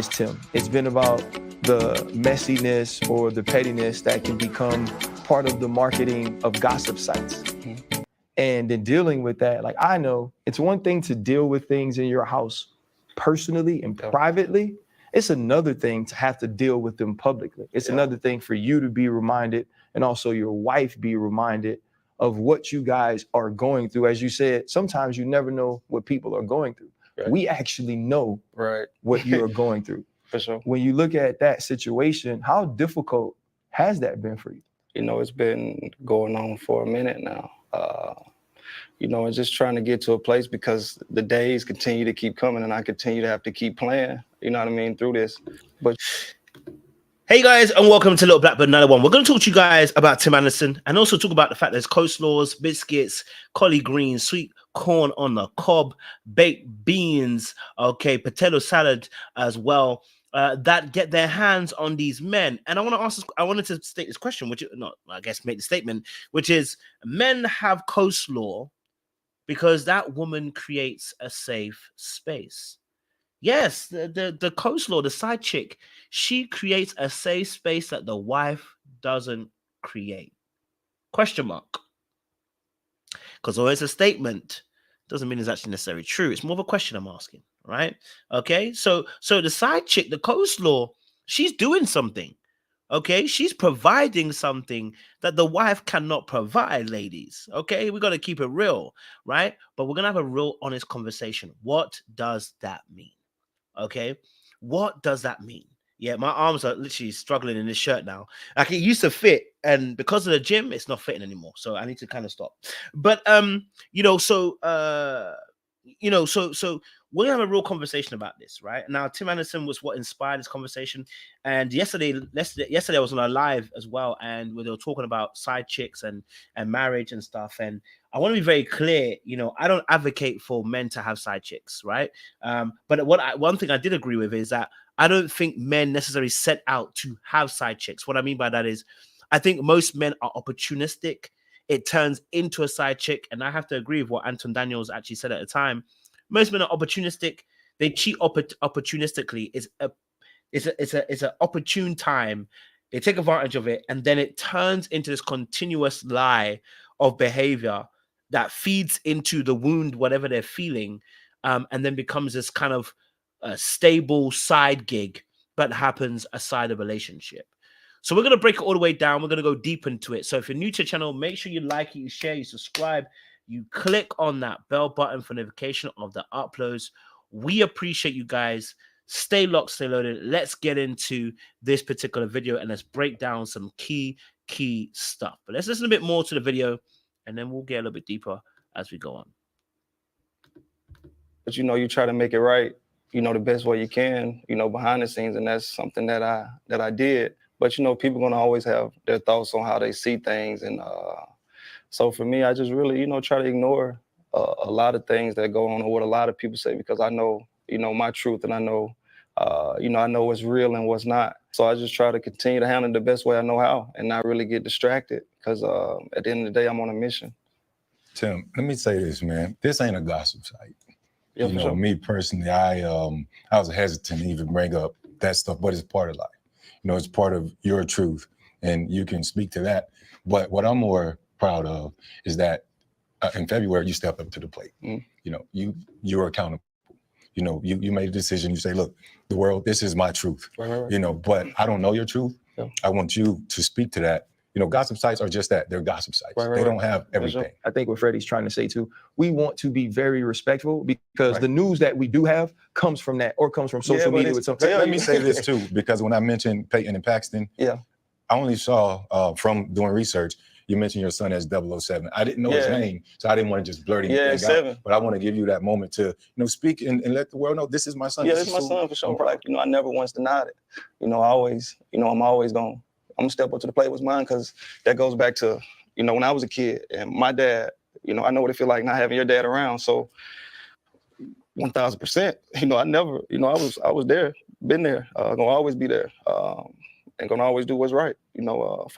is Tim. It's been about the messiness or the pettiness that can become part of the marketing of gossip sites. And in dealing with that, like, I know it's one thing to deal with things in your house personally and privately. It's another thing to have to deal with them publicly. It's another thing for you to be reminded, and also your wife be reminded of what you guys are going through. As you said, sometimes you never know what people are going through. We actually know what you are going through. For sure. When you look at that situation, how difficult has that been for you? You know, it's been going on for a minute now. You know, and just trying to get to a place, because the days continue to keep coming and I continue to have to keep playing, you know what I mean, through this. But hey guys, and welcome to Little Blackbird 91. We're going to talk to you guys about Tim Anderson and also talk about the fact there's coleslaws, biscuits, collard greens, sweet corn on the cob, baked beans, okay, potato salad as well, that get their hands on these men. And I wanted to state this question, which not, I guess, make the statement, which is men have coleslaw because that woman creates a safe space. Yes, the coleslaw, the side chick, she creates a safe space that the wife doesn't create. Question mark. Because although it's a statement, doesn't mean it's actually necessarily true. It's more of a question I'm asking, right? Okay, so the side chick, the coleslaw, she's doing something. Okay, she's providing something that the wife cannot provide, ladies. Okay, we got to keep it real, right? But we're going to have a real honest conversation. What does that mean? Okay, what does that mean? Yeah, my arms are literally struggling in this shirt now. Like, it used to fit, and because of the gym, it's not fitting anymore. So I need to kind of stop. But so we're gonna have a real conversation about this, right? Now, Tim Anderson was what inspired this conversation. And yesterday I was on a live as well, and where they were talking about side chicks and marriage and stuff. And I want to be very clear, you know, I don't advocate for men to have side chicks, right? But one thing I did agree with is that I don't think men necessarily set out to have side chicks. What I mean by that is, I think most men are opportunistic. It turns into a side chick, and I have to agree with what Anton Daniels actually said at the time. Most men are opportunistic. They cheat opportunistically. It's an opportune time. They take advantage of it, and then it turns into this continuous lie of behavior that feeds into the wound, whatever they're feeling, and then becomes this kind of stable side gig that happens aside a relationship. So we're going to break it all the way down. We're going to go deep into it. So if you're new to the channel, make sure you like it, you share, you subscribe, you click on that bell button for notification of the uploads. We appreciate you guys. Stay locked, stay loaded. Let's get into this particular video and let's break down some key stuff. But let's listen a bit more to the video, and then we'll get a little bit deeper as we go on. But, you know, you try to make it right, you know, the best way you can, you know, behind the scenes. And that's something that I did. But, you know, people are going to always have their thoughts on how they see things. And so for me, I just really, you know, try to ignore a lot of things that go on or what a lot of people say, because I know, you know, my truth, and I know, you know, I know what's real and what's not. So I just try to continue to handle it the best way I know how and not really get distracted, because at the end of the day, I'm on a mission. Tim, let me say this, man. This ain't a gossip site. Yeah, you know, sure. Me personally, I was hesitant to even bring up that stuff, but it's part of life. You know, it's part of your truth, and you can speak to that. But what I'm more proud of is that in February, you stepped up to the plate. You know, you were accountable. You know, you made a decision. You say, look, the world, this is my truth. Right. You know, but I don't know your truth. Yeah. I want you to speak to that. You know, gossip sites are just that. They're gossip sites. They don't have everything. I think what Freddie's trying to say too, we want to be very respectful, because the news that we do have comes from that, or comes from social media with something. Let me say this too, because when I mentioned Peyton and Paxton, I only saw from doing research, you mentioned your son as 007. I didn't know his name, so I didn't want to just blurt anything out. But I want to give you that moment to, you know, speak and let the world know this is my son. Yeah, this is my son for sure. Like, you know, I never once denied it. You know, I always, you know, I'm gonna step up to the plate with mine, because that goes back to, you know, when I was a kid and my dad, you know, I know what it feels like not having your dad around. So 1000%, you know, I never, you know, I was there, been there, gonna always be there, and gonna always do what's right, you know.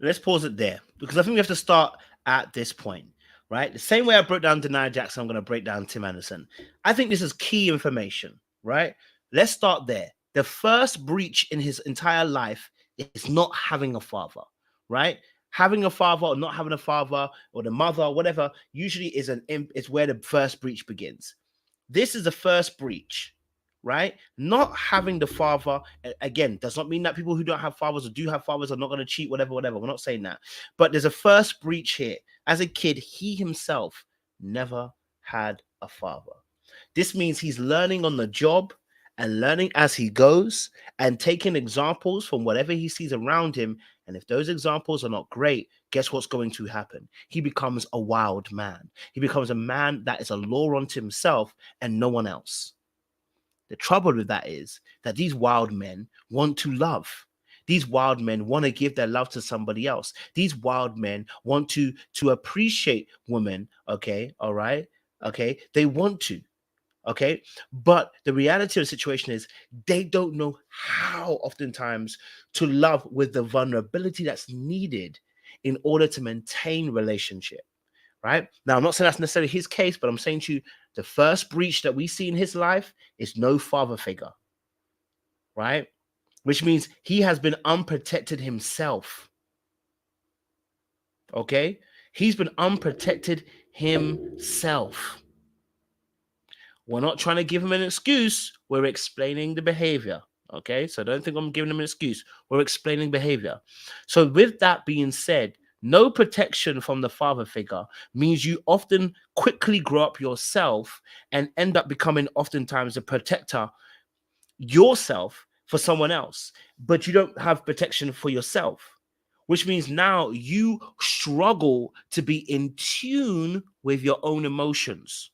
Let's pause it there, because I think we have to start at this point, right? The same way I broke down Denai Jackson, I'm going to break down Tim Anderson. I think this is key information, right? Let's start there. The first breach in his entire life is not having a father, right? Having a father or not having a father or the mother or whatever usually is where the first breach begins. This is the first breach, right? Not having the father, again, does not mean that people who don't have fathers or do have fathers are not going to cheat, whatever. We're not saying that. But there's a first breach here. As a kid, he himself never had a father. This means he's learning on the job and learning as he goes and taking examples from whatever he sees around him. And if those examples are not great, guess what's going to happen? He becomes a wild man. He becomes a man that is a law unto himself and no one else. The trouble with that is that these wild men want to love. These wild men want to give their love to somebody else. These wild men want to appreciate women, okay, all right, okay? They want to. Okay, but the reality of the situation is they don't know how oftentimes to love with the vulnerability that's needed in order to maintain relationship, right? Now, I'm not saying that's necessarily his case, but I'm saying to you, the first breach that we see in his life is no father figure, right? Which means he has been unprotected himself, okay? He's been unprotected himself. We're not trying to give him an excuse. We're explaining the behavior. Okay, so don't think I'm giving him an excuse. We're explaining behavior. So with that being said, no protection from the father figure means you often quickly grow up yourself and end up becoming oftentimes a protector yourself for someone else, but you don't have protection for yourself, which means now you struggle to be in tune with your own emotions.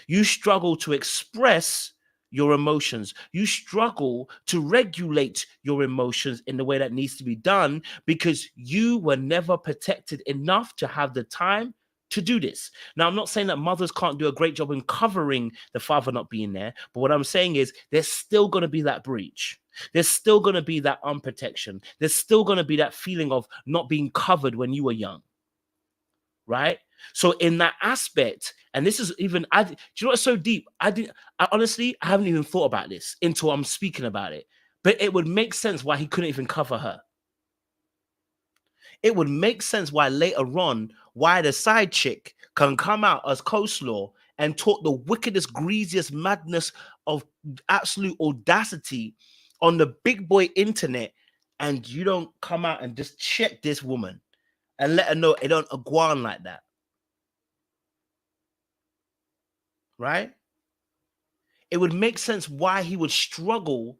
You struggle to express your emotions. You struggle to regulate your emotions in the way that needs to be done because you were never protected enough to have the time to do this. Now, I'm not saying that mothers can't do a great job in covering the father not being there, but what I'm saying is there's still going to be that breach. There's still going to be that unprotection. There's still going to be that feeling of not being covered when you were young, right? So in that aspect, and this is even, do you know what's so deep? I honestly, I haven't even thought about this until I'm speaking about it, but it would make sense why he couldn't even cover her. It would make sense why later on, why the side chick can come out as Coselaws and talk the wickedest, greasiest madness of absolute audacity on the big boy internet, and you don't come out and just check this woman and let her know it don't go on like that. Right? It would make sense why he would struggle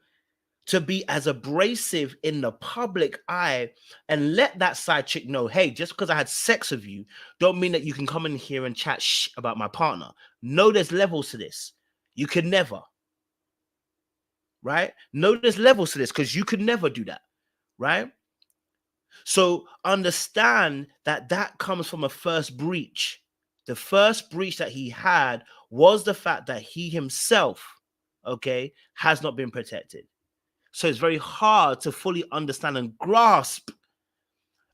to be as abrasive in the public eye and let that side chick know, hey, just because I had sex with you, don't mean that you can come in here and chat about my partner. No, there's levels to this. You can never. Right? No, there's levels to this because you could never do that. Right? So understand that that comes from a first breach. The first breach that he had was the fact that he himself, okay, has not been protected. So it's very hard to fully understand and grasp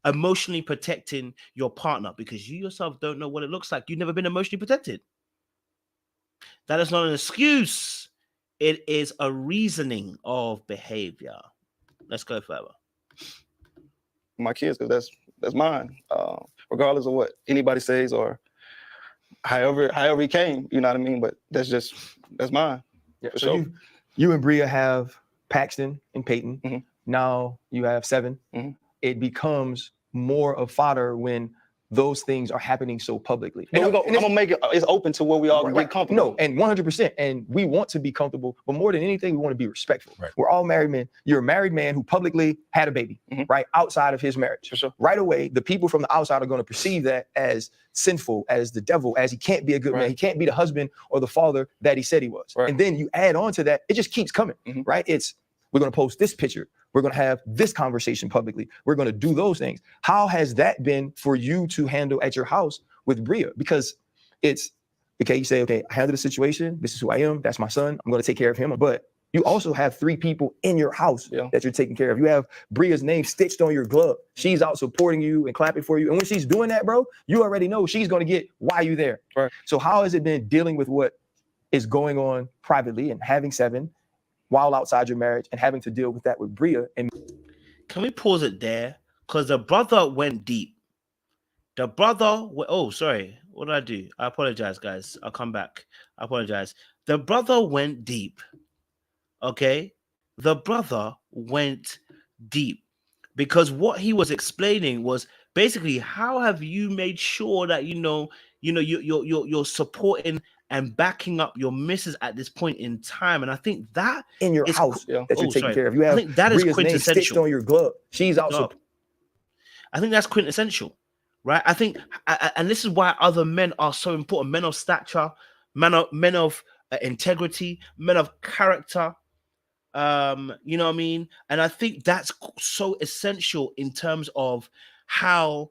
emotionally protecting your partner because you yourself don't know what it looks like. You've never been emotionally protected. That is not an excuse. It is a reasoning of behavior. Let's go further. My kids, because that's mine. Regardless of what anybody says or however he came, you know what I mean? But that's mine. Yeah. For So sure. you and Bria have Paxton and Peyton. Mm-hmm. Now you have 7. Mm-hmm. It becomes more of fodder when those things are happening so publicly. And I'm gonna make it it's open to where we all Right, get comfortable. No, and 100%. And we want to be comfortable, but more than anything, we want to be respectful. Right. We're all married men. You're a married man who publicly had a baby, Mm-hmm. right, outside of his marriage. For sure. Right away, the people from the outside are going to perceive that as sinful, as the devil, as he can't be a good Right. man. He can't be the husband or the father that he said he was. Right. And then you add on to that, it just keeps coming, Mm-hmm. right? We're going to post this picture. We're going to have this conversation publicly. We're going to do those things. How has that been for you to handle at your house with Bria? Because it's, okay, you say, okay, I handle the situation. This is who I am. That's my son. I'm going to take care of him. But you also have 3 people in your house that you're taking care of. You have Bria's name stitched on your glove. She's out supporting you and clapping for you. And when she's doing that, bro, you already know she's going to get why you there. Right. So how has it been dealing with what is going on privately and having 7 while outside your marriage and having to deal with that with Bria. And Can we pause it there? Because the brother went deep. The brother, oh, sorry. What did I do? I apologize, guys. I'll come back. I apologize. The brother went deep. Okay? The brother went deep. Because what he was explaining was basically, how have you made sure that you're supporting and backing up your missus at this point in time? And I think that in your house that you're taking care of. You have think that is Bria's name stitched on your glove. She's also. I think that's quintessential, right? I think, and this is why other men are so important: men of stature, men of integrity, men of character. You know what I mean? And I think that's so essential in terms of how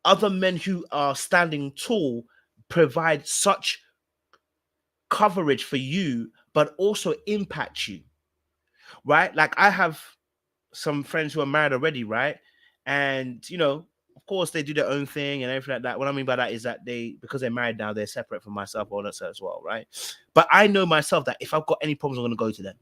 other men who are standing tall provide such coverage for you, but also impact you, right? Like, I have some friends who are married already, right? And, of course, they do their own thing and everything like that. What I mean by that is that because they're married now, they're separate from myself, all that stuff as well, right? But I know myself that if I've got any problems, I'm going to go to them.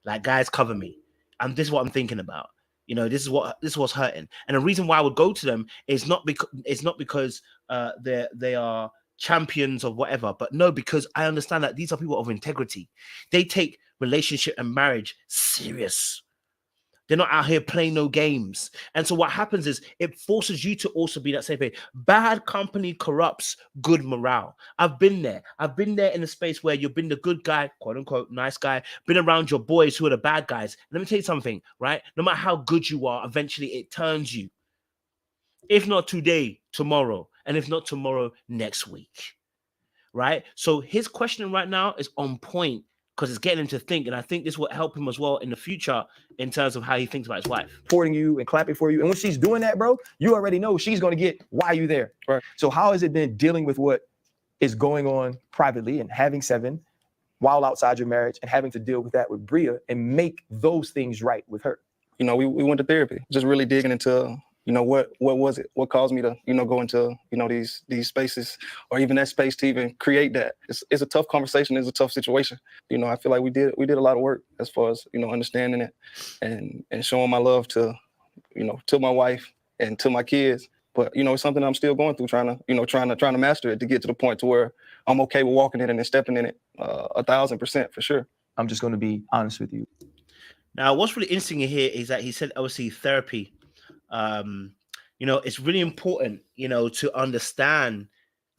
Like, guys, cover me. And this is what I'm thinking about. This is what's hurting. And the reason why I would go to them is not because they are champions of whatever, but no, because I understand that these are people of integrity. They take relationship and marriage serious. They're not out here playing no games. And so what happens is it forces you to also be that same way. Bad company corrupts good morale. I've been there. I've been there in a space where you've been the good guy, quote unquote, nice guy, been around your boys who are the bad guys. Let me tell you something, right? No matter how good you are, eventually it turns you. If not today, tomorrow. And if not tomorrow, next week. Right? So his question right now is on point, because it's getting him to think. And I think this will help him as well in the future in terms of how he thinks about his wife. Supporting you and clapping for you. And when she's doing that, bro, you already know she's going to get why you there. Right. So how is it then dealing with what is going on privately and having 7 while outside your marriage and having to deal with that with Bria and make those things right with her? We went to therapy, just really digging into, what was it? What caused me to, go into, these spaces, or even that space to even create that. It's a tough conversation. It's a tough situation. I feel like we did a lot of work as far as, understanding it and showing my love to, to my wife and to my kids. But, it's something I'm still going through, trying to master it to get to the point to where I'm okay with walking in it and stepping in it 1,000% for sure. I'm just going to be honest with you. Now, what's really interesting here is that he said, obviously, therapy. It's really important, to understand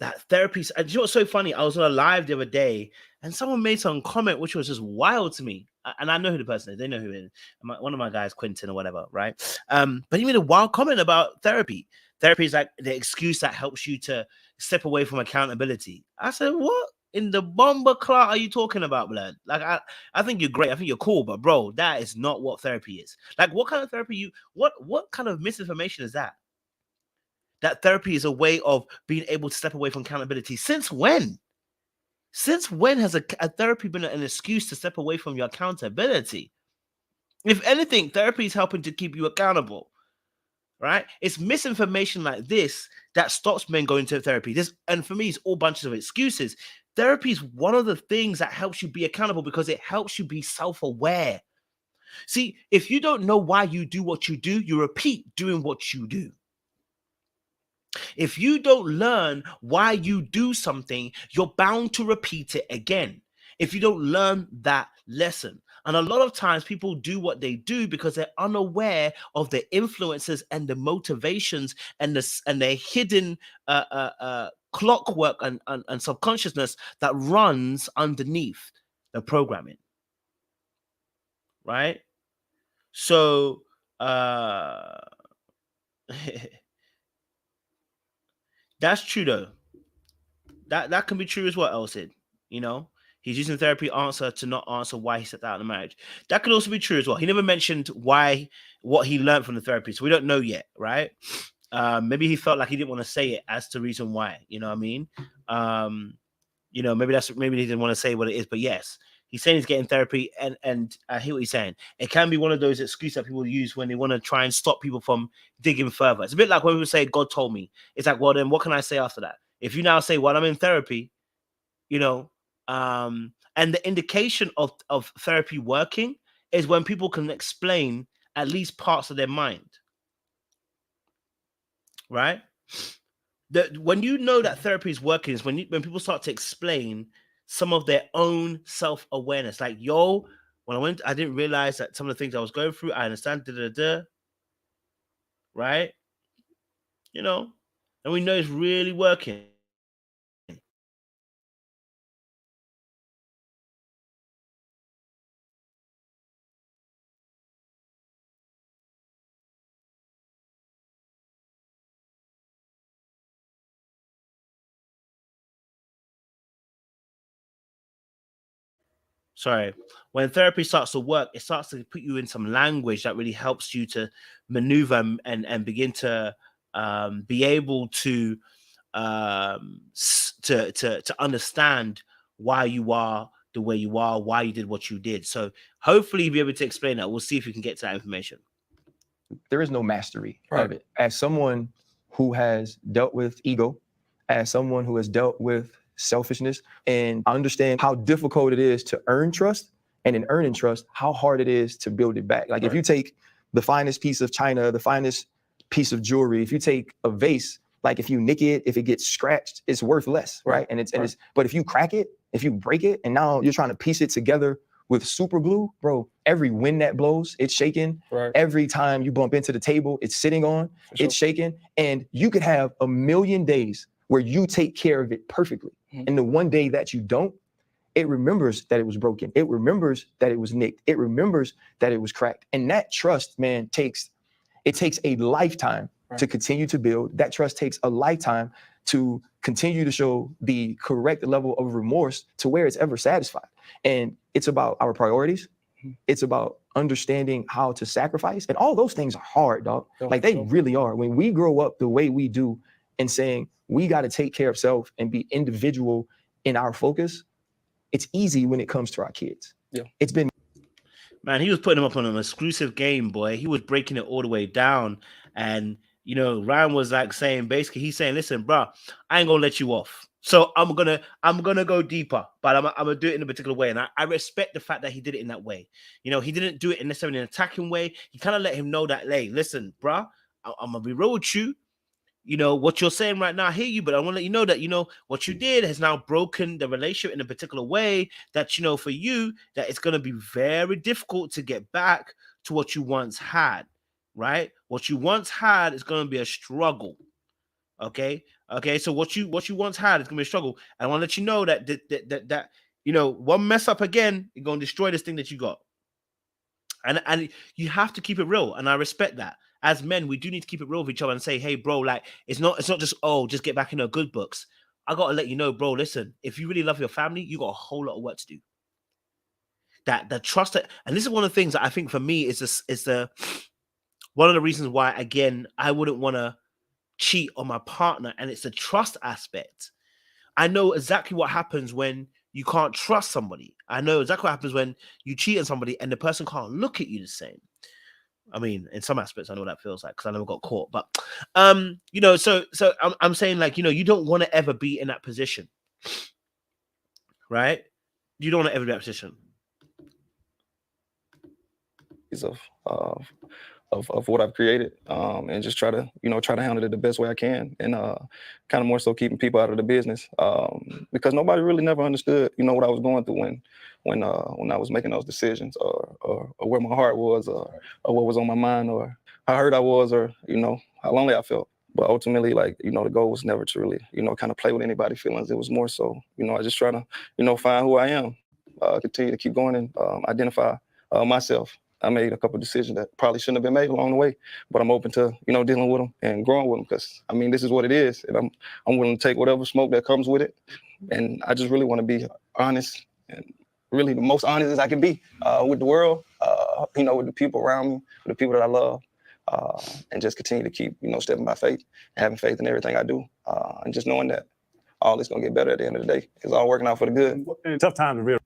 that therapy. And you know what's so funny? I was on a live the other day and someone made some comment which was just wild to me. And I know who the person is. They know who it is. One of my guys, Quentin or whatever, right? But he made a wild comment about therapy. Therapy is like the excuse that helps you to step away from accountability. I said, what in the bomber clock are you talking about, blood? Like, I think you're great. I think you're cool, but bro, that is not what therapy is. Like, what kind of therapy what kind of misinformation is that? That therapy is a way of being able to step away from accountability. Since when? Since when has a therapy been an excuse to step away from your accountability? If anything, therapy is helping to keep you accountable, right? It's misinformation like this that stops men going to therapy. And for me, it's all bunches of excuses. Therapy is one of the things that helps you be accountable because it helps you be self-aware. See, if you don't know why you do what you do, you repeat doing what you do. If you don't learn why you do something, you're bound to repeat it again. If you don't learn that lesson. And a lot of times people do what they do because they're unaware of the influences and the motivations and the hidden clockwork and subconsciousness that runs underneath the programming. Right? So that's true though. That can be true as well, El said. He's using therapy answer to not answer why he stepped out of the marriage. That could also be true as well. He never mentioned what he learned from the therapy, so we don't know yet, right? Maybe he felt like he didn't want to say it as the reason why. You know what I mean? Maybe he didn't want to say what it is, but yes, he's saying he's getting therapy, and I hear what he's saying. It can be one of those excuses that people use when they want to try and stop people from digging further. It's a bit like when people say, God told me. It's like, well, then what can I say after that? If you now say, well, I'm in therapy, and And the indication of therapy working is when people can explain at least parts of their mind, right? When you know that therapy is working is when people start to explain some of their own self-awareness. Like, yo, when I went, I didn't realize that some of the things I was going through, I understand, right? You know, and we know it's really working. Sorry, when therapy starts to work, it starts to put you in some language that really helps you to maneuver and begin to be able to to understand why you are the way you are, why you did what you did. So hopefully you'll be able to explain that. We'll see if we can get to that information. There is no mastery Right. of it. As someone who has dealt with ego, as someone who has dealt with selfishness, and I understand how difficult it is to earn trust, and in earning trust, how hard it is to build it back. Like if you take the finest piece of china, the finest piece of jewelry, if you take a vase, like if you nick it, if it gets scratched, it's worth less, right? And it's but if you crack it, if you break it, and now you're trying to piece it together with super glue, bro, every wind that blows, it's shaking. Right. Every time you bump into the table, it's sitting on, it's shaking. And you could have a million days where you take care of it perfectly. And the one day that you don't, it remembers that it was broken. It remembers that it was nicked. It remembers that it was cracked. And that trust, man, takes a lifetime to continue to build. That trust takes a lifetime to continue to show the correct level of remorse to where it's ever satisfied. And it's about our priorities. It's about understanding how to sacrifice. And all those things are hard, dog. Like they really are. When we grow up the way we do and saying we got to take care of self and be individual in our focus, it's easy when it comes to our kids. Yeah. It's been, Man, he was putting him up on an exclusive game, boy. He was breaking it all the way down. And, you know, Ryan was like saying, basically, he's saying, listen, bro, I ain't gonna let you off. So I'm gonna go deeper, but I'm gonna do it in a particular way. And I respect the fact that he did it in that way. You know, he didn't do it in necessarily an attacking way. He kind of let him know that, hey, listen, bro, I'm gonna be real with you. You know, what you're saying right now, I hear you, but I want to let you know that, you know, what you did has now broken the relationship in a particular way that, you know, for you, that it's going to be very difficult to get back to what you once had, right? What you once had is going to be a struggle. Okay. So what you once had is going to be a struggle. And I want to let you know that, you know, one mess up again, you're going to destroy this thing that you got. And you have to keep it real, and I respect that. As men, we do need to keep it real with each other and say, hey, bro, like it's not just, oh, just get back in the good books. I gotta let you know, bro, listen, if you really love your family, you got a whole lot of work to do. That the trust that, and this is one of the things that I think for me is the one of the reasons why, again, I wouldn't want to cheat on my partner, and it's the trust aspect. I know exactly what happens when you can't trust somebody. I know exactly what happens when you cheat on somebody and the person can't look at you the same. I mean, in some aspects, I know what that feels like because I never got caught. But, you know, so I'm saying, like, you know, you don't want to ever be in that position, right? You don't want to ever be in that position. Of what I've created, and just try to handle it the best way I can, and kind of more so keeping people out of the business, because nobody really never understood, you know, what I was going through when I was making those decisions, or where my heart was, or what was on my mind, or how hurt I was, or, you know, how lonely I felt. But ultimately, like, you know, the goal was never to really, you know, kind of play with anybody's feelings. It was more so, you know, I just try to, you know, find who I am, continue to keep going and identify myself. I made a couple of decisions that probably shouldn't have been made along the way, but I'm open to, you know, dealing with them and growing with them, because, I mean, this is what it is, and I'm willing to take whatever smoke that comes with it. And I just really want to be honest, and really the most honest as I can be with the world, you know, with the people around me, with the people that I love, and just continue to keep, you know, stepping by faith, having faith in everything I do, and just knowing that all is going to get better at the end of the day. It's all working out for the good. In tough times, real.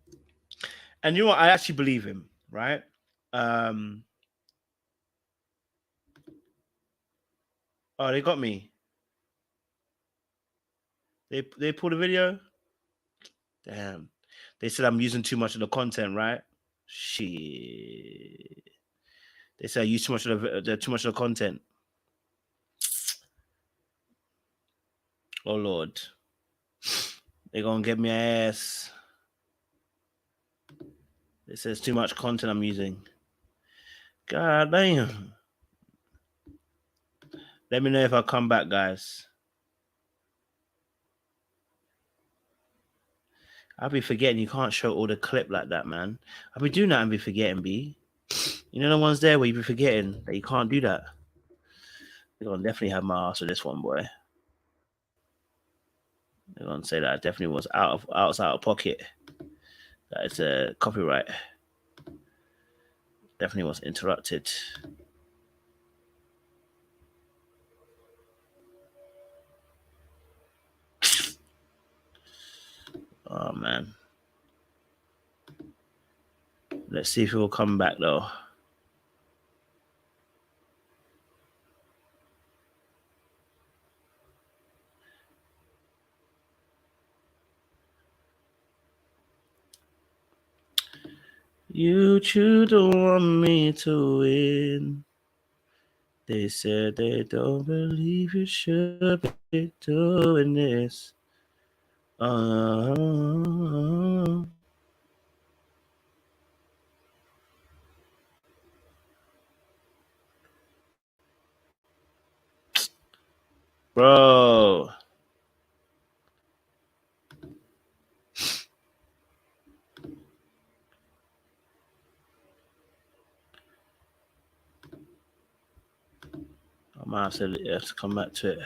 And you know what? I actually believe him, right? Oh, they got me. They pulled a video. Damn. They said I'm using too much of the content, right? Shit. They said I use too much of the content. Oh Lord. They're gonna get me ass. It says too much content I'm using. God damn. Let me know if I come back, guys. I'll be forgetting you can't show all the clip like that, man. I'll be doing that and be forgetting, B. You know the ones there where you be forgetting that you can't do that. They're gonna definitely have my ass with this one, boy. They're gonna say that I definitely was out of pocket. That it's a copyright. Definitely was interrupted. Oh man. Let's see if it will come back though. YouTube don't want me to win. They said they don't believe you should be doing this. Bro. I might have to come back to it.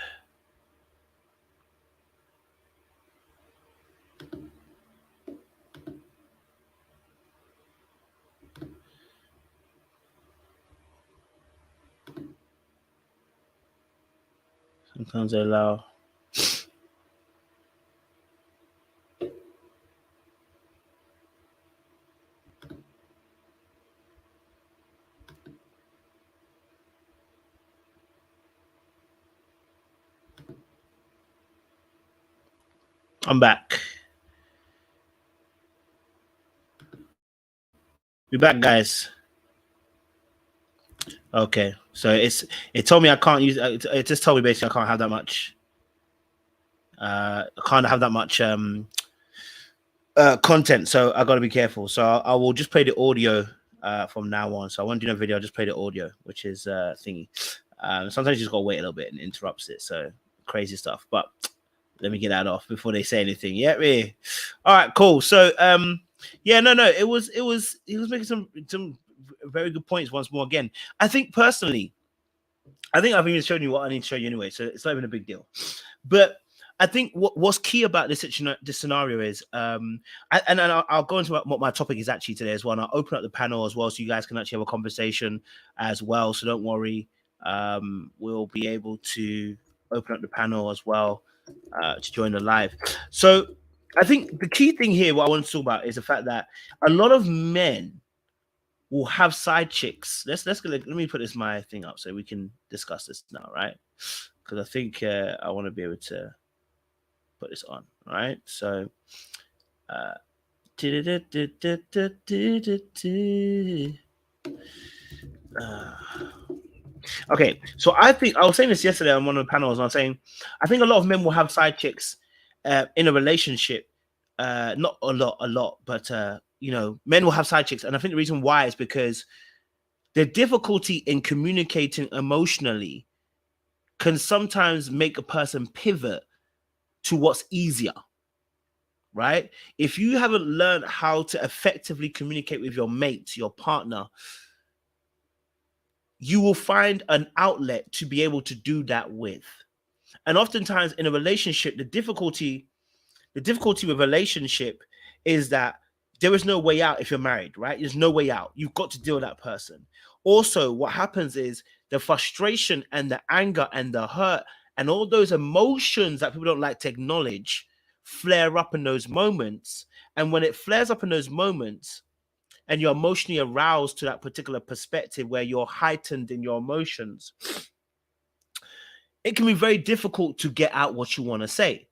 Sometimes they allow. I'm back. We're back, guys. Okay, so it told me I can't use. It just told me basically I can't have that much. I can't have that much content, so I got to be careful. So I will just play the audio from now on. So I won't do no video. I'll just play the audio, which is thingy. Sometimes you just got to wait a little bit and it interrupts it. So crazy stuff. But let me get that off before they say anything. Yeah, me. All right, cool. So yeah, no, it was he was making some very good points once more. Again, I think personally, I've even shown you what I need to show you anyway, so it's not even a big deal. But I think what's key about this scenario is, I'll go into what my topic is actually today as well, and I'll open up the panel as well, so you guys can actually have a conversation as well. So don't worry, we'll be able to open up the panel as well to join the live. So I think the key thing here, what I want to talk about, is the fact that a lot of men will have side chicks. Let me put my thing up so we can discuss this now, right? Because I think I want to be able to put this on, right? So okay, so I think I was saying this yesterday on one of the panels, and I was saying I think a lot of men will have side chicks in a relationship. Not a lot, but you know, men will have side chicks, and I think the reason why is because the difficulty in communicating emotionally can sometimes make a person pivot to what's easier, right? If you haven't learned how to effectively communicate with your mate, your partner, you will find an outlet to be able to do that with. And oftentimes in a relationship, the difficulty with relationship is that there is no way out if you're married, right? There's no way out. You've got to deal with that person. Also, what happens is the frustration and the anger and the hurt and all those emotions that people don't like to acknowledge flare up in those moments. And when it flares up in those moments and you're emotionally aroused to that particular perspective where you're heightened in your emotions, it can be very difficult to get out what you want to say.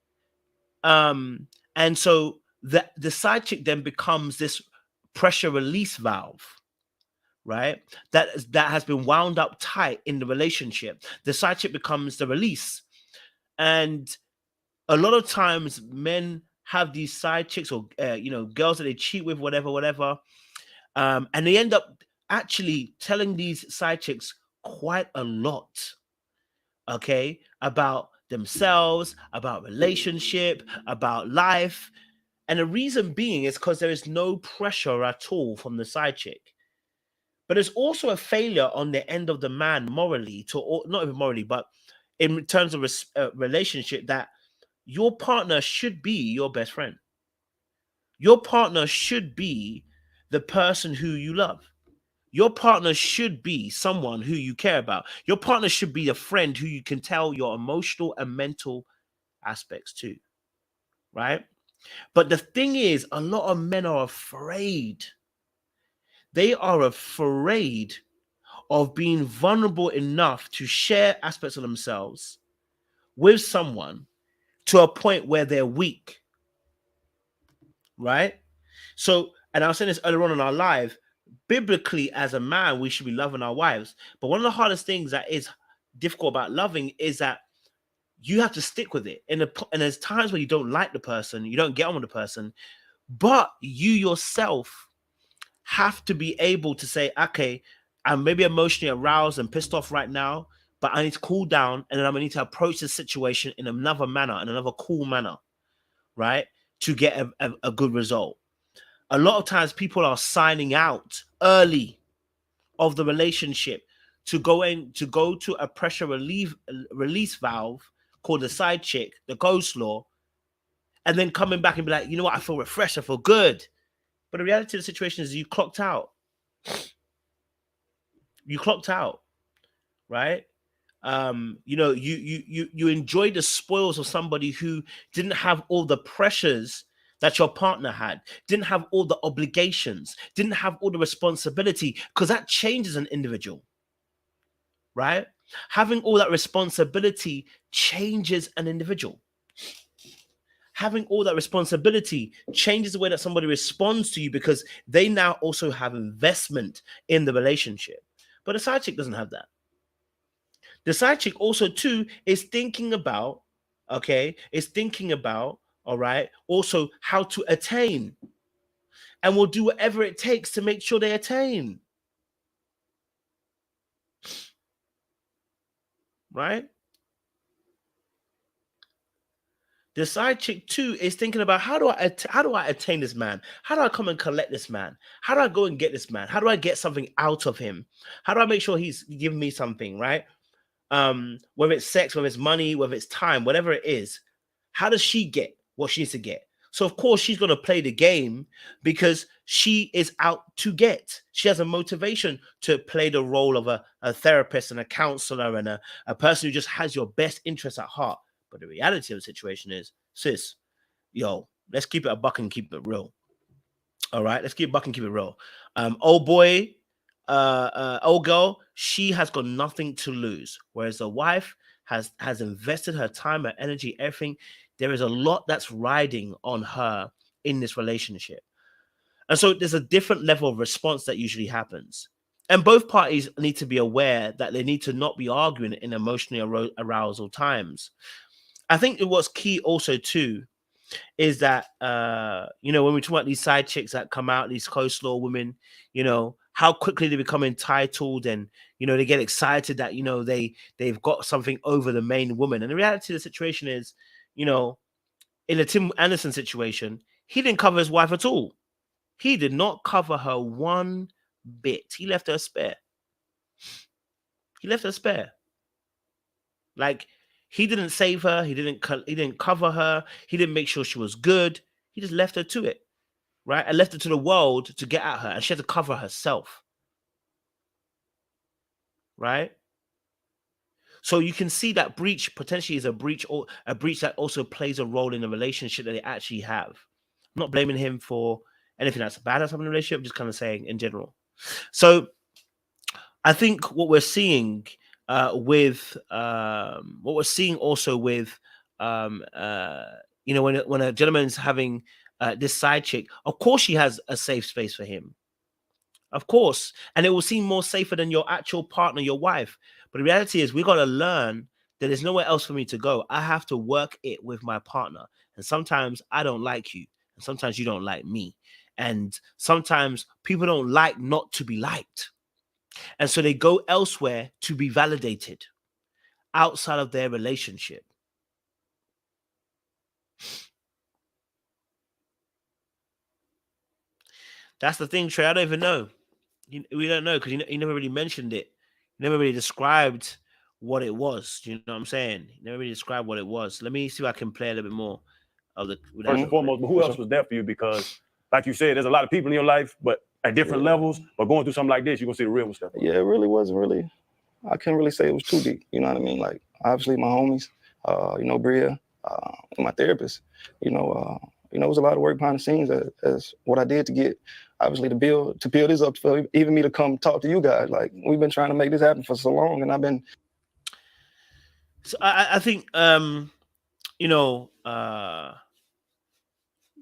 And so the side chick then becomes this pressure release valve, right? That has been wound up tight in the relationship. The side chick becomes the release. And a lot of times men have these side chicks or girls that they cheat with, whatever, and they end up actually telling these side chicks quite a lot, okay, about themselves, about relationship, about life. And the reason being is because there is no pressure at all from the side chick. But there's also a failure on the end of the man morally, not even morally, but in terms of relationship, that your partner should be your best friend. Your partner should be the person who you love. Your partner should be someone who you care about. Your partner should be a friend who you can tell your emotional and mental aspects to, right? But the thing is, a lot of men are afraid. They are afraid of being vulnerable enough to share aspects of themselves with someone to a point where they're weak, right? So, and I was saying this earlier on in our live, biblically, as a man, we should be loving our wives. But one of the hardest things that is difficult about loving is that you have to stick with it. And there's times where you don't like the person, you don't get on with the person, but you yourself have to be able to say, okay, I'm maybe emotionally aroused and pissed off right now, but I need to cool down, and then I'm gonna need to approach the situation in another manner, in another cool manner, right? To get a good result. A lot of times people are signing out early of the relationship to go to a pressure release valve called the side chick, the Coselaws, and then coming back and be like, you know what, I feel refreshed, I feel good. But the reality of the situation is you clocked out. You clocked out, right? You enjoy the spoils of somebody who didn't have all the pressures that your partner had, didn't have all the obligations, didn't have all the responsibility, because that changes an individual, right? Having all that responsibility changes an individual. Having all that responsibility changes the way that somebody responds to you, because they now also have investment in the relationship. But a side chick doesn't have that. The side chick also too is thinking about, all right, also how to attain, and will do whatever it takes to make sure they attain, right? The side chick too is thinking about, how do I attain this man? How do I come and collect this man? How do I go and get this man? How do I get something out of him? How do I make sure he's giving me something, right? Whether it's sex, whether it's money, whether it's time, whatever it is, how does she get what she needs to get? So of course she's going to play the game because she is out to get. She has a motivation to play the role of a therapist and a counselor and a person who just has your best interests at heart. But the reality of the situation is, sis, yo, let's keep it a buck and keep it real. All right, let's keep it a buck and keep it real. Old boy, old girl, she has got nothing to lose, whereas the wife has invested her time, her energy, everything. There is a lot that's riding on her in this relationship, and so there's a different level of response that usually happens, and both parties need to be aware that they need to not be arguing in emotionally arousal times. I think what's key also too is that when we talk about these side chicks that come out, these Coselaws women, how quickly they become entitled, and they get excited that they've got something over the main woman. And the reality of the situation is, in the Tim Anderson situation, he didn't cover his wife at all. He did not cover her one bit. He left her spare. Like, he didn't save her. He didn't cover her. He didn't make sure she was good. He just left her to it, right? And left her to the world to get at her. And she had to cover herself, right? So you can see that breach potentially is a breach that also plays a role in the relationship that they actually have. I'm not blaming him for anything that's bad that's happening in the relationship. I'm just kind of saying in general. So I think what we're seeing with when a gentleman's having this side chick, of course she has a safe space for him. Of course. And it will seem more safer than your actual partner, your wife. But the reality is we got to learn that there's nowhere else for me to go. I have to work it with my partner. And sometimes I don't like you. And sometimes you don't like me. And sometimes people don't like not to be liked. And so they go elsewhere to be validated outside of their relationship. That's the thing, Trey. I don't even know. We don't know because you never really mentioned it. You never really described what it was. You know what I'm saying? You never really described what it was. Let me see if I can play a little bit more of the. First and foremost, but who else was there for you? Because, like you said, there's a lot of people in your life, but at different levels. But going through something like this, you're gonna see the real stuff. Yeah, it really wasn't really. I can't really say it was too deep. You know what I mean? Like obviously my homies, Bria, my therapist. It was a lot of work behind the scenes as what I did to get, obviously, to build this up for even me to come talk to you guys. Like we've been trying to make this happen for so long, and I've been. So I think and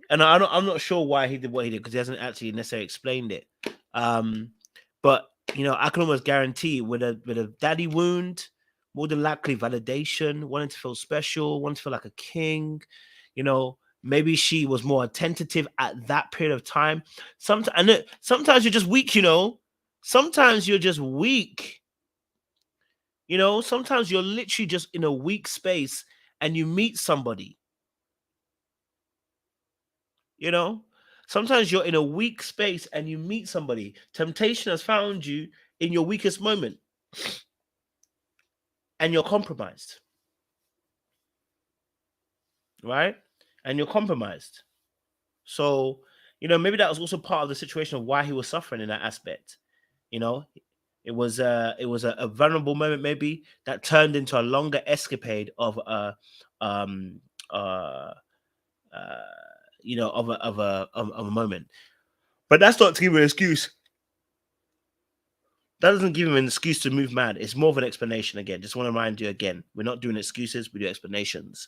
I'm not sure why he did what he did because he hasn't actually necessarily explained it. But I can almost guarantee with a daddy wound, more than likely validation, wanting to feel special, wanting to feel like a king, maybe she was more attentive at that period of time. Sometimes you're just weak, Sometimes you're just weak. Sometimes you're literally just in a weak space and you meet somebody. Sometimes you're in a weak space and you meet somebody. Temptation has found you in your weakest moment. And you're compromised. Right? And you're compromised. So, maybe that was also part of the situation of why he was suffering in that aspect. It was a vulnerable moment maybe that turned into a longer escapade of a moment. But that's not to give him an excuse. That doesn't give him an excuse to move mad. It's more of an explanation again. Just want to remind you again, we're not doing excuses, we do explanations.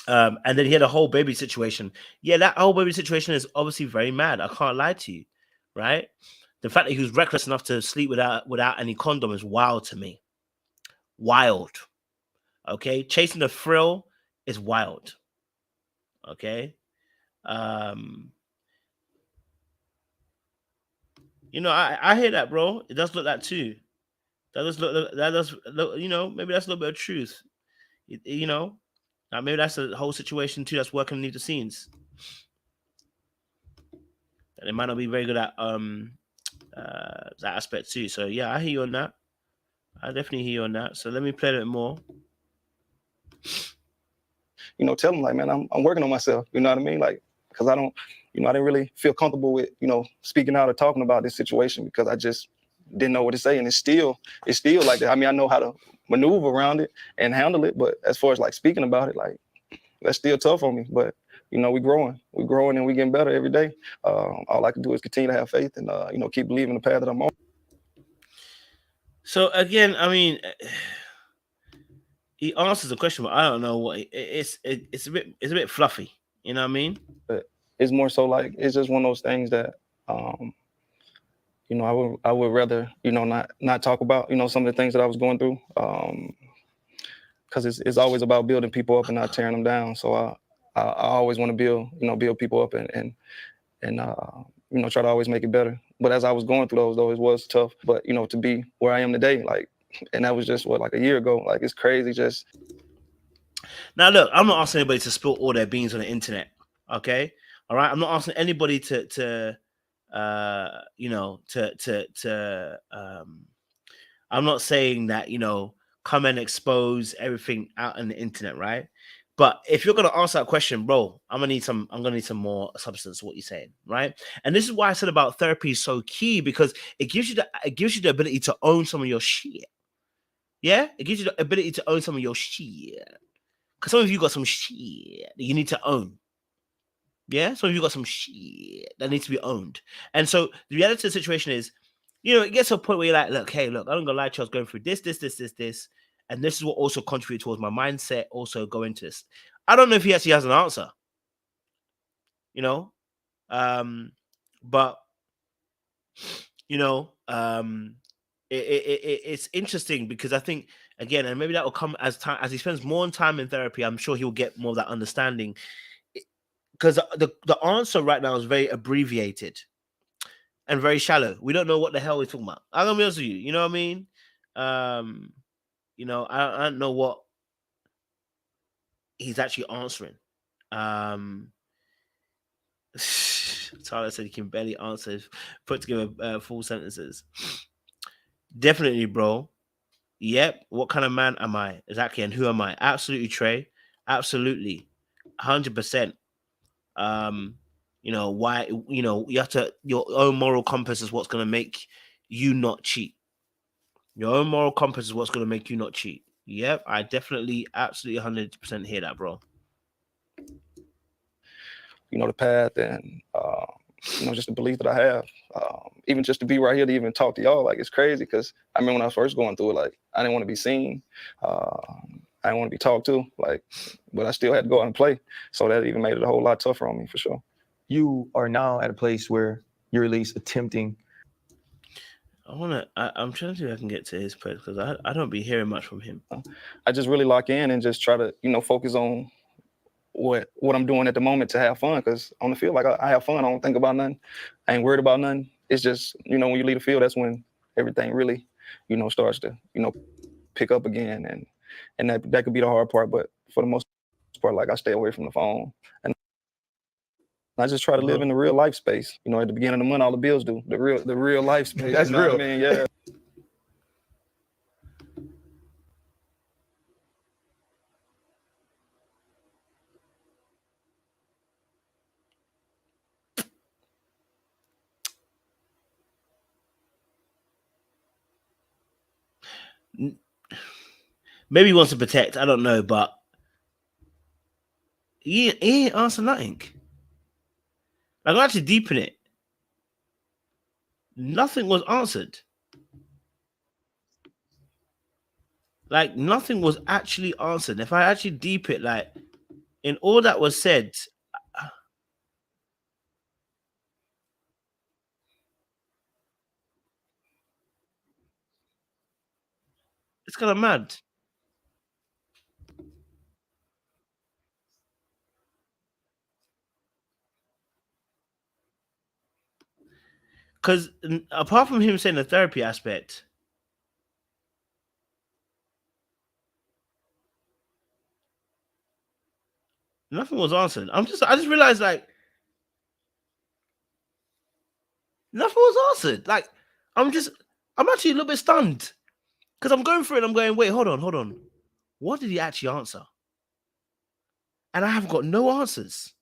And then he had a whole baby situation. Yeah, that whole baby situation is obviously very mad. I can't lie to you, right? The fact that he was reckless enough to sleep without any condom is wild to me. Wild. Okay? Chasing the thrill is wild. Okay? I hear that, bro. It does look that too. That does look, maybe that's a little bit of truth. Maybe that's a whole situation too that's working beneath the scenes. And it might not be very good at that aspect too. So yeah, I hear you on that. I definitely hear you on that. So let me play a bit more. Tell them like, man, I'm working on myself. You know what I mean? Like, because I don't, I didn't really feel comfortable with, speaking out or talking about this situation because I just didn't know what to say. And it's still like that. I mean, I know how to maneuver around it and handle it, but as far as like speaking about it, like that's still tough on me. But we're growing and we're getting better every day. All I can do is continue to have faith and keep believing the path that I'm on. So again, I mean, he answers the question, but I don't know what it's a bit fluffy. You know what I mean? But it's more so like it's just one of those things that I would rather not talk about some of the things that I was going through because it's always about building people up and not tearing them down. So I always want to build people up and try to always make it better. But as I was going through those, though, it was tough. But to be where I am today, like, and that was just like a year ago. Like it's crazy. Just now, look, I'm not asking anybody to spill all their beans on the internet. Okay, all right. I'm not asking anybody I'm not saying that come and expose everything out on the internet, right? But if you're gonna answer that question, bro, I'm gonna need some more substance to what you're saying, right? And this is why I said about therapy is so key because it gives you the ability to own some of your shit. Yeah, it gives you the ability to own some of your shit. Because some of you got some shit that you need to own. Yeah, some of you got some shit that needs to be owned. And so the reality of the situation is, it gets to a point where you're like, look, I'm not gonna lie to you, I was going through this. And this is what also contributed towards my mindset, also going to this. I don't know if he actually has an answer. you know. But you know, it's interesting because I think again, and maybe that will come as time as he spends more time in therapy. I'm sure he'll get more of that understanding because the answer right now is very abbreviated and very shallow. We don't know what the hell he's talking about. I'm gonna be honest with you. You know what I mean? You know, I don't know what he's actually answering. Tyler said he can barely answer, put together full sentences. Definitely, bro. Yep. What kind of man am I? Exactly. And who am I? Absolutely, Trey. Absolutely. 100%. You know, why, you know, you have to, your own moral compass is what's going to make you not cheat. Your own moral compass is what's going to make you not cheat. Yep. I definitely, absolutely 100% hear that, bro. You know, the path and, you know, just the belief that I have. Even just to be right here to even talk to y'all, like, it's crazy because I remember when I was first going through it, like, I didn't want to be seen. I didn't want to be talked to, like, but I still had to go out and play. So that even made it a whole lot tougher on me, for sure. You are now at a place where you're at least attempting. I'm trying to see if I can get to his post because I don't be hearing much from him. I just really lock in and just try to, you know, focus on what I'm doing at the moment to have fun, because on the field, like, I have fun. I don't think about nothing. I ain't worried about nothing. It's just, you know, when you leave the field, that's when everything really, you know, starts to, you know, pick up again, and that could be the hard part. But for the most part, like, I stay away from the phone and I just try to live in the real life space. You know, at the beginning of the month, all the bills do the real life space. That's you know real. what I mean, yeah. Maybe he wants to protect. I don't know, but he ain't answered nothing. Like, I'm actually deep in it. Nothing was answered. Like, nothing was actually answered. If I actually deep it, like, in all that was said, it's kind of mad. Because apart from him saying the therapy aspect, nothing was answered. I just realized, like, nothing was answered. Like, I'm actually a little bit stunned because I'm going through it and I'm going, wait, hold on. What did he actually answer? And I have got no answers.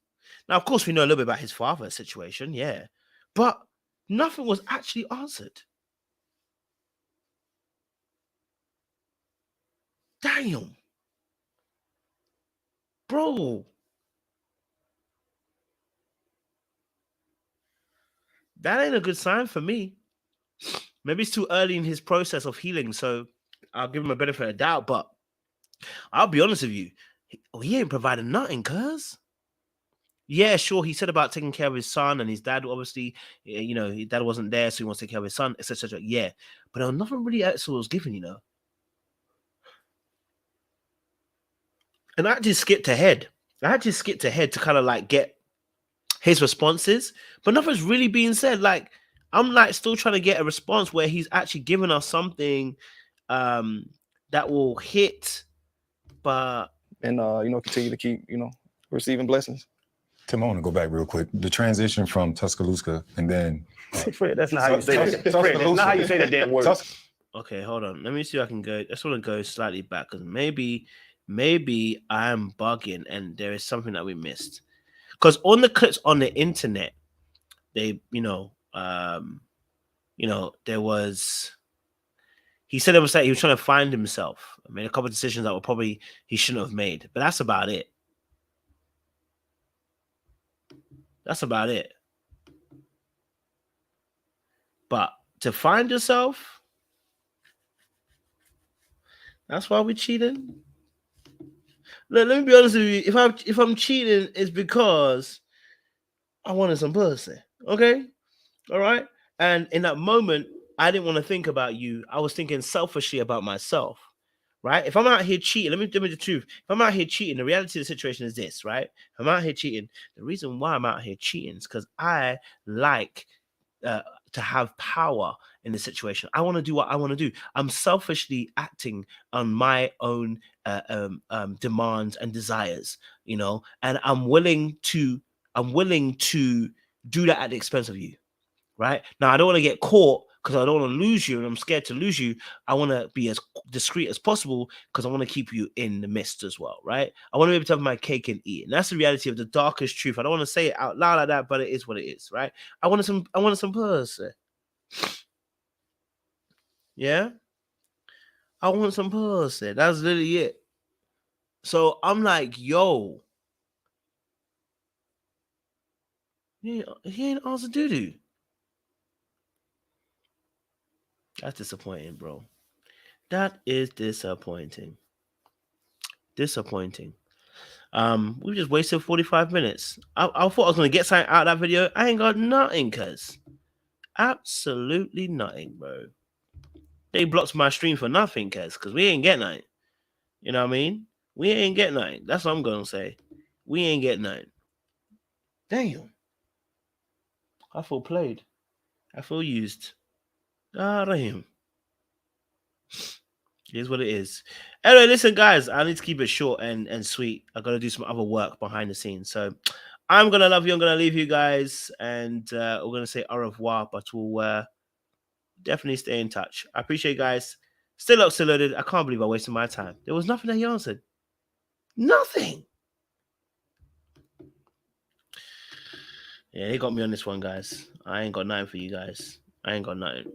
Now, of course, we know a little bit about his father's situation, yeah, but nothing was actually answered. Damn. Bro. That ain't a good sign for me. Maybe it's too early in his process of healing, so I'll give him a benefit of doubt, but I'll be honest with you, he ain't providing nothing, cuz. Yeah, sure, he said about taking care of his son and his dad, obviously, you know, his dad wasn't there, so he wants to take care of his son, etc. Yeah, but there was nothing really else was given, you know. And I just skipped ahead. To kind of like get his responses, but nothing's really being said. Like, I'm like still trying to get a response where he's actually giving us something that will hit, but And you know, continue to keep, you know, receiving blessings. Tim, I want to go back real quick. The transition from Tuscaloosa and then Fred, that's not how you say that. Fred, that's not how you say that damn word. okay, hold on. Let me see if I can go. I just want to go slightly back because maybe I'm bugging and there is something that we missed. Because on the clips on the internet, they, there was. He said it was like he was trying to find himself. I made a couple of decisions that were probably he shouldn't have made, but that's about it. That's about it. But to find yourself, that's why we're cheating. Let me be honest with you. If I'm cheating, it's because I wanted some pussy. Okay, all right. And in that moment, I didn't want to think about you. I was thinking selfishly about myself. Right? If I'm out here cheating, let me tell you the truth. If I'm out here cheating, the reality of the situation is this, right? If I'm out here cheating. The reason why I'm out here cheating is because I like to have power in the situation. I want to do what I want to do. I'm selfishly acting on my own demands and desires, you know, and I'm willing to do that at the expense of you. Right now, I don't want to get caught because I don't want to lose you, and I'm scared to lose you. I want to be as discreet as possible because I want to keep you in the midst as well, right? I want to be able to have my cake and eat it. And that's the reality of the darkest truth. I don't want to say it out loud like that, but it is what it is, right? I wanted some pussy. Yeah, I want some pussy. That's literally it. So I'm like, yo, he ain't also doo-doo. That's disappointing, bro. That is disappointing. Disappointing. We just wasted 45 minutes. I thought I was gonna get something out of that video. I ain't got nothing, cuz. Absolutely nothing, bro. They blocked my stream for nothing, cuz, because we ain't get nothing. You know what I mean? We ain't get nothing. That's what I'm gonna say. We ain't get nothing. Damn. I feel played. I feel used. Ah, damn. It is what it is. Anyway, listen, guys, I need to keep it short and sweet. I gotta do some other work behind the scenes. So I'm gonna love you. I'm gonna leave you guys, and we're gonna say au revoir, but we'll definitely stay in touch. I appreciate you guys. Still up, still loaded. I can't believe I wasted my time. There was nothing that he answered. Nothing. Yeah, he got me on this one, guys. I ain't got nothing for you guys. I ain't got nothing.